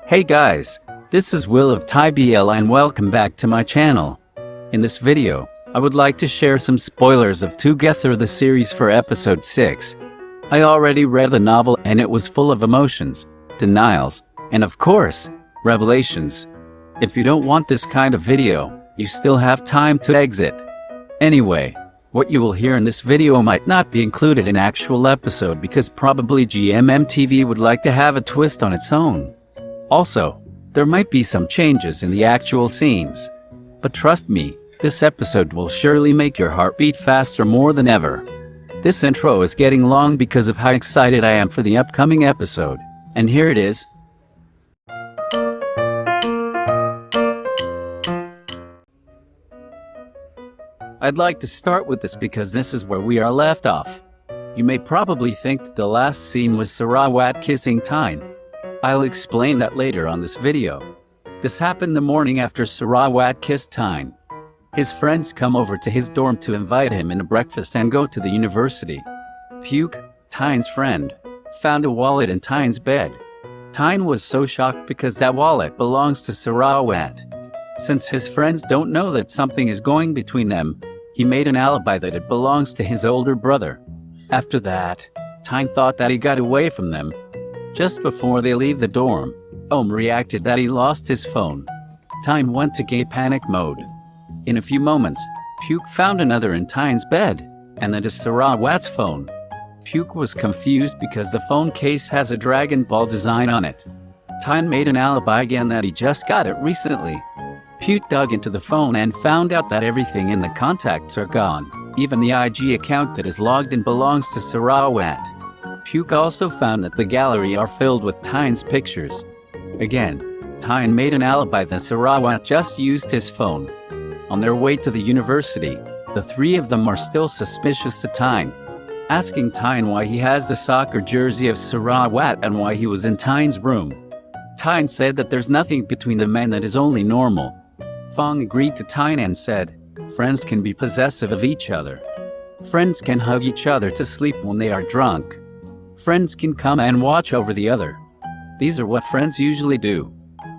Hey guys, this is Will of TyBL and welcome back to my channel. In this video, I would like to share some spoilers of 2gether the series for episode 6. I already read the novel and it was full of emotions, denials, and of course, revelations. If you don't want this kind of video, you still have time to exit. Anyway, what you will hear in this video might not be included in actual episode because probably GMMTV would like to have a twist on its own. Also, there might be some changes in the actual scenes. But trust me, this episode will surely make your heart beat faster more than ever. This intro is getting long because of how excited I am for the upcoming episode, and here it is. I'd like to start with this because this is where we are left off. You may probably think that the last scene was Sarawat kissing Tyne. I'll explain that later on this video. This happened the morning after Sarawat kissed Tyne. His friends come over to his dorm to invite him in a breakfast and go to the university. Puke, Tyne's friend, found a wallet in Tyne's bed. Tyne was so shocked because that wallet belongs to Sarawat. Since his friends don't know that something is going between them, he made an alibi that it belongs to his older brother. After that, Tyne thought that he got away from them. Just before they leave the dorm, Ohm reacted that he lost his phone. Tyne went to gay panic mode. In a few moments, Puke found another in Tyne's bed, and that is Sarawat's phone. Puke was confused because the phone case has a Dragon Ball design on it. Tyne made an alibi again that he just got it recently. Puke dug into the phone and found out that everything in the contacts are gone. Even the IG account that is logged in belongs to Sarawat. Puke also found that the gallery are filled with Tyne's pictures. Again, Tyne made an alibi that Sarawat just used his phone. On their way to the university, the three of them are still suspicious to Tyne, asking Tyne why he has the soccer jersey of Sarawat and why he was in Tyne's room. Tyne said that there's nothing between the men that is only normal. Fong agreed to Tyne and said, friends can be possessive of each other. Friends can hug each other to sleep when they are drunk. Friends can come and watch over the other. These are what friends usually do.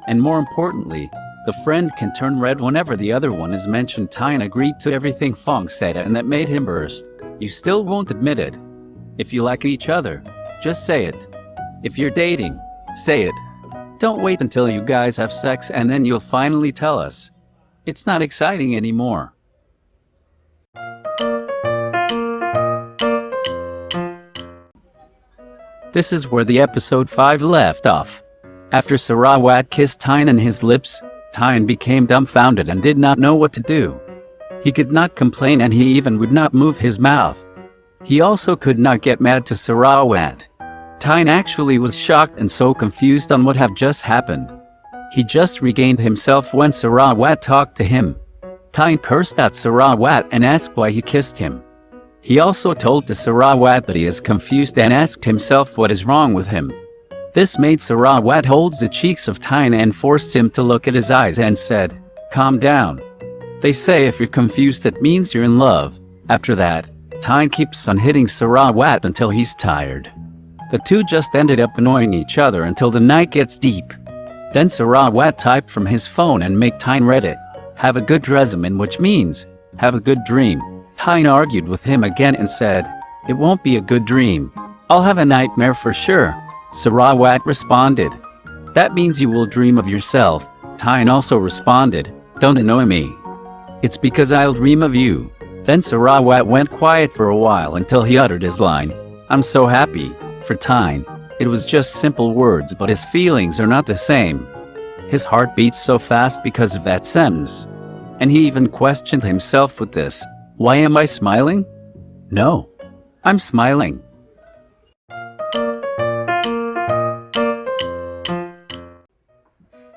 And more importantly, the friend can turn red whenever the other one is mentioned. Tyne agreed to everything Fong said and that made him burst. You still won't admit it. If you like each other, just say it. If you're dating, say it. Don't wait until you guys have sex and then you'll finally tell us. It's not exciting anymore. This is where the episode 5 left off. After Sarawat kissed Tyne on his lips, Tyne became dumbfounded and did not know what to do. He could not complain and he even would not move his mouth. He also could not get mad to Sarawat. Tyne actually was shocked and so confused on what have just happened. He just regained himself when Sarawat talked to him. Tyne cursed at Sarawat and asked why he kissed him. He also told to Sarawat that he is confused and asked himself what is wrong with him. This made Sarawat hold the cheeks of Tyne and forced him to look at his eyes and said, calm down. They say if you're confused that means you're in love. After that, Tyne keeps on hitting Sarawat until he's tired. The two just ended up annoying each other until the night gets deep. Then Sarawat typed from his phone and make Tyne read it. Have a good dream, which means, have a good dream. Tyne argued with him again and said, it won't be a good dream. I'll have a nightmare for sure. Sarawat responded, that means you will dream of yourself. Tyne also responded, don't annoy me. It's because I'll dream of you. Then Sarawat went quiet for a while until he uttered his line, I'm so happy. For Tyne, it was just simple words but his feelings are not the same. His heart beats so fast because of that sentence. And he even questioned himself with this. Why am I smiling? No, I'm smiling.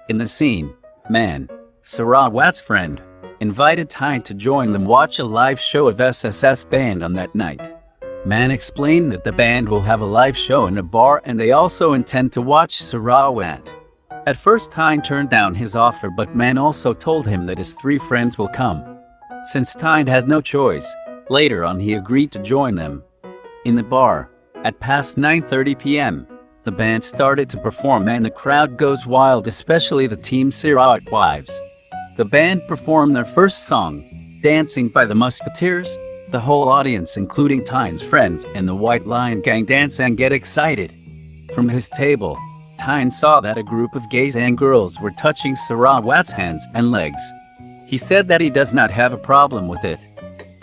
In the scene, Man, Sarawat's friend, invited Tyne to join them watch a live show of SSS band on that night. Man explained that the band will have a live show in a bar and they also intend to watch Sarawat. At first Tyne turned down his offer but Man also told him that his three friends will come. Since Tyne has no choice, later on he agreed to join them. In the bar, at past 9:30 p.m., The band started to perform and the crowd goes wild, especially the Team Sarawat wives. The band performed their first song, Dancing by the Musketeers. The whole audience, including Tyne's friends and the White Lion gang, dance and get excited. From his table, Tyne saw that a group of gays and girls were touching Sarawat's hands and legs. He said that he does not have a problem with it.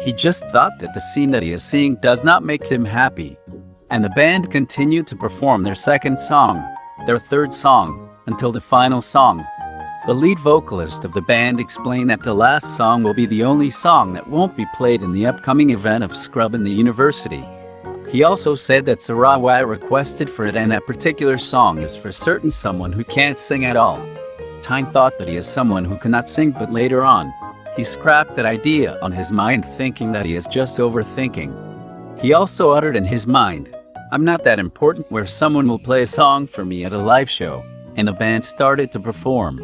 He just thought that the scene that he is seeing does not make him happy. And the band continued to perform their second song, their third song, until the final song. The lead vocalist of the band explained that the last song will be the only song that won't be played in the upcoming event of Scrubb in the university. He also said that Sarawat requested for it and that particular song is for certain someone who can't sing at all. Tyne thought that he is someone who cannot sing, but later on, he scrapped that idea on his mind, thinking that he is just overthinking. He also uttered in his mind, "I'm not that important," where someone will play a song for me at a live show, and the band started to perform.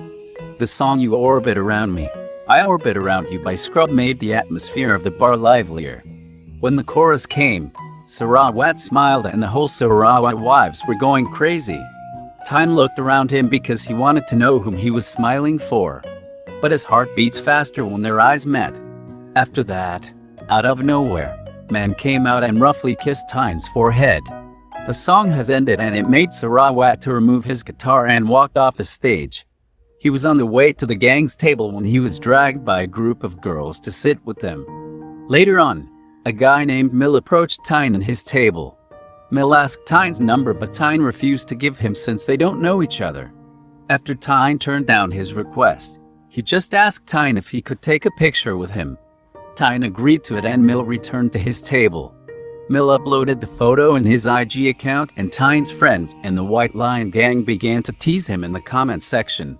The song You Orbit Around Me, I Orbit Around You by Scrubb made the atmosphere of the bar livelier. When the chorus came, Sarawat smiled and the whole Sarawat wives were going crazy. Tyne looked around him because he wanted to know whom he was smiling for. But his heart beats faster when their eyes met. After that, out of nowhere, man came out and roughly kissed Tyne's forehead. The song has ended and it made Sarawat to remove his guitar and walked off the stage. He was on the way to the gang's table when he was dragged by a group of girls to sit with them. Later on, a guy named Mill approached Tyne and his table. Mill asked Tyne's number, but Tyne refused to give him since they don't know each other. After Tyne turned down his request, he just asked Tyne if he could take a picture with him. Tyne agreed to it and Mill returned to his table. Mill uploaded the photo in his IG account and Tyne's friends and the White Lion gang began to tease him in the comment section.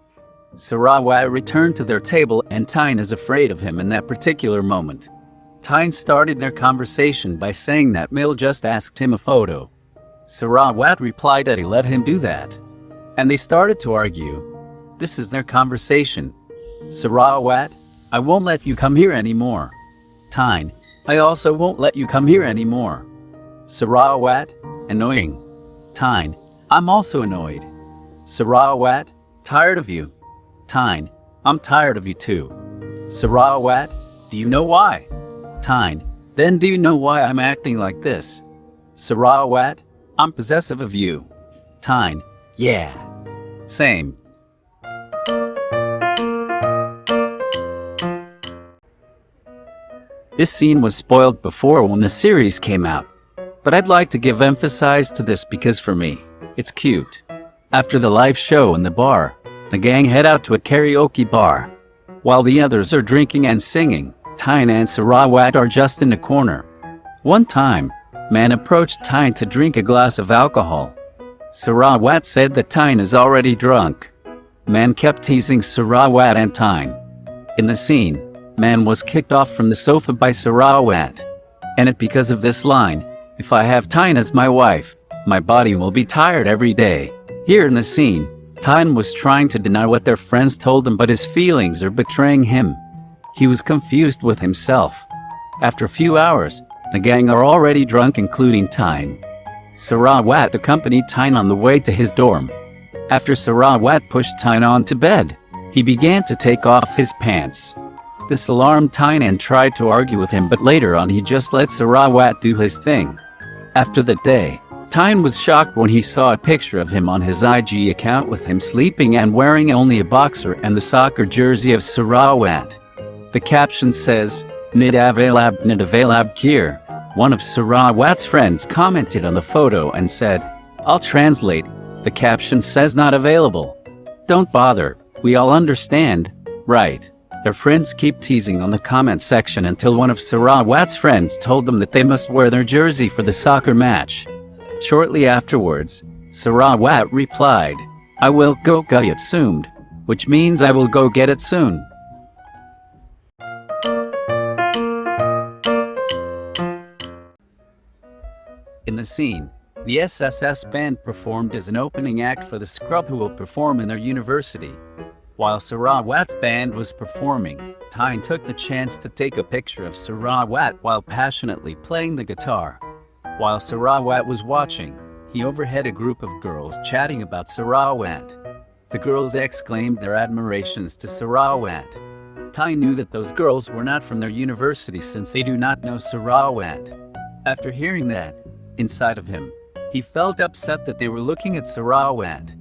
Sarawat returned to their table and Tyne is afraid of him in that particular moment. Tyne started their conversation by saying that Mill just asked him a photo. Sarawat replied that he let him do that. And they started to argue. This is their conversation. Sarawat, I won't let you come here anymore. Tyne, I also won't let you come here anymore. Sarawat, annoying. Tyne, I'm also annoyed. Sarawat, tired of you. Tyne, I'm tired of you too. Sarawat, do you know why? Tyne, then do you know why I'm acting like this? Sarawat, I'm possessive of you. Tyne, yeah. Same. This scene was spoiled before when the series came out, but I'd like to give emphasis to this because for me, it's cute. After the live show in the bar, the gang head out to a karaoke bar. While the others are drinking and singing, Tyne and Sarawat are just in the corner. One time, man approached Tyne to drink a glass of alcohol. Sarawat said that Tyne is already drunk. Man kept teasing Sarawat and Tyne. In the scene, man was kicked off from the sofa by Sarawat. And it because of this line, if I have Tyne as my wife, my body will be tired every day. Here in the scene, Tyne was trying to deny what their friends told him, but his feelings are betraying him. He was confused with himself. After a few hours, the gang are already drunk, including Tyne. Sarawat accompanied Tyne on the way to his dorm. After Sarawat pushed Tyne onto bed, he began to take off his pants. This alarmed Tyne and tried to argue with him, but later on he just let Sarawat do his thing. After that day, Tyne was shocked when he saw a picture of him on his IG account with him sleeping and wearing only a boxer and the soccer jersey of Sarawat. The caption says, Nid availab here. One of Sarawat's friends commented on the photo and said, I'll translate. The caption says not available. Don't bother, we all understand, right? Their friends keep teasing on the comment section until one of Sarawat's friends told them that they must wear their jersey for the soccer match. Shortly afterwards, Sarawat replied, I will go get it soon, which means I will go get it soon. In the scene, the SSS band performed as an opening act for the Scrubb who will perform in their university. While Sarawat's band was performing, Tyne took the chance to take a picture of Sarawat while passionately playing the guitar. While Sarawat was watching, he overheard a group of girls chatting about Sarawat. The girls exclaimed their admirations to Sarawat. Ty knew that those girls were not from their university since they do not know Sarawat. After hearing that, inside of him, he felt upset that they were looking at Sarawat.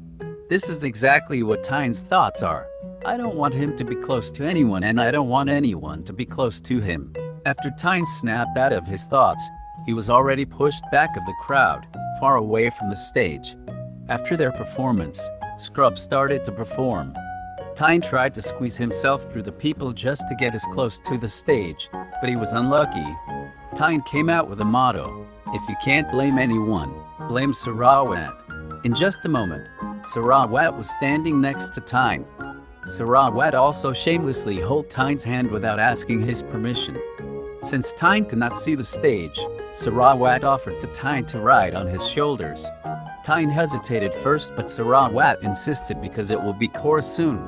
This is exactly what Tyne's thoughts are. I don't want him to be close to anyone, and I don't want anyone to be close to him. After Tyne snapped out of his thoughts, he was already pushed back of the crowd, far away from the stage. After their performance, Scrubb started to perform. Tyne tried to squeeze himself through the people just to get as close to the stage, but he was unlucky. Tyne came out with a motto: if you can't blame anyone, blame Sarawat. In just a moment, Sarawat was standing next to Tyne. Sarawat also shamelessly held Tyne's hand without asking his permission. Since Tyne could not see the stage, Sarawat offered to Tyne to ride on his shoulders. Tyne hesitated first, but Sarawat insisted because it will be chorus soon.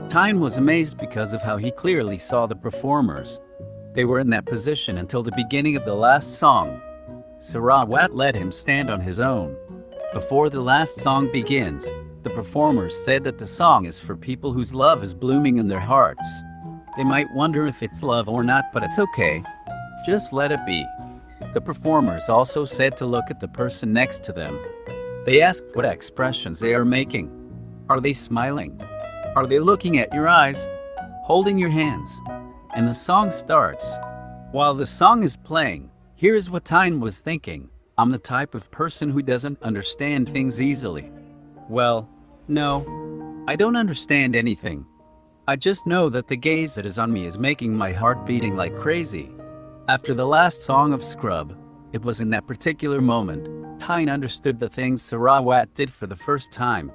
Tyne was amazed because of how he clearly saw the performers. They were in that position until the beginning of the last song. Sarawat let him stand on his own. Before the last song begins, the performers said that the song is for people whose love is blooming in their hearts. They might wonder if it's love or not, but it's okay. Just let it be. The performers also said to look at the person next to them. They asked what expressions they are making. Are they smiling? Are they looking at your eyes? Holding your hands? And the song starts. While the song is playing, here's what Tyne was thinking. I'm the type of person who doesn't understand things easily. Well, no, I don't understand anything. I just know that the gaze that is on me is making my heart beating like crazy. After the last song of Scrubb, it was in that particular moment, Tyne understood the things Sarawat did for the first time.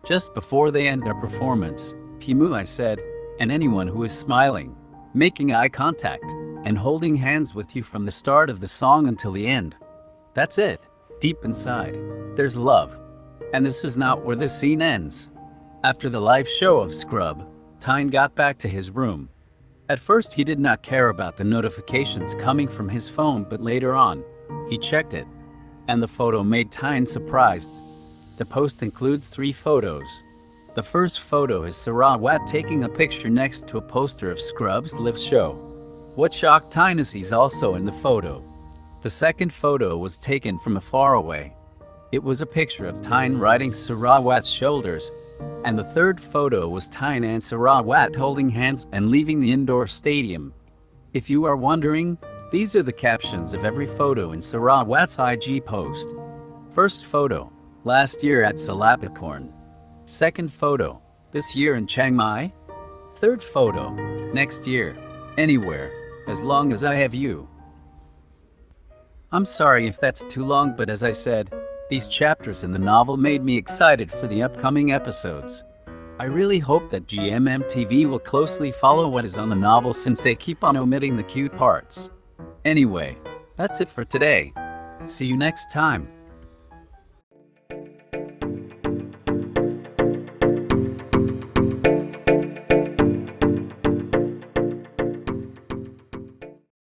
Just before they end their performance, Pimu, I said, and anyone who is smiling, making eye contact, and holding hands with you from the start of the song until the end. That's it. Deep inside, there's love. And this is not where the scene ends. After the live show of Scrubb, Tyne got back to his room. At first he did not care about the notifications coming from his phone, but later on, he checked it. And the photo made Tyne surprised. The post includes 3 photos. The first photo is Sarawat taking a picture next to a poster of Scrubb's live show. What shocked Tyne is he's also in the photo. The second photo was taken from far away. It was a picture of Tyne riding Sarawat's shoulders, and the third photo was Tyne and Sarawat holding hands and leaving the indoor stadium. If you are wondering, these are the captions of every photo in Sarawat's IG post. First photo, last year at Salapacorn. Second photo, this year in Chiang Mai. Third photo, next year, anywhere, as long as I have you. I'm sorry if that's too long, but as I said, these chapters in the novel made me excited for the upcoming episodes. I really hope that GMM TV will closely follow what is on the novel since they keep on omitting the cute parts. Anyway, that's it for today. See you next time.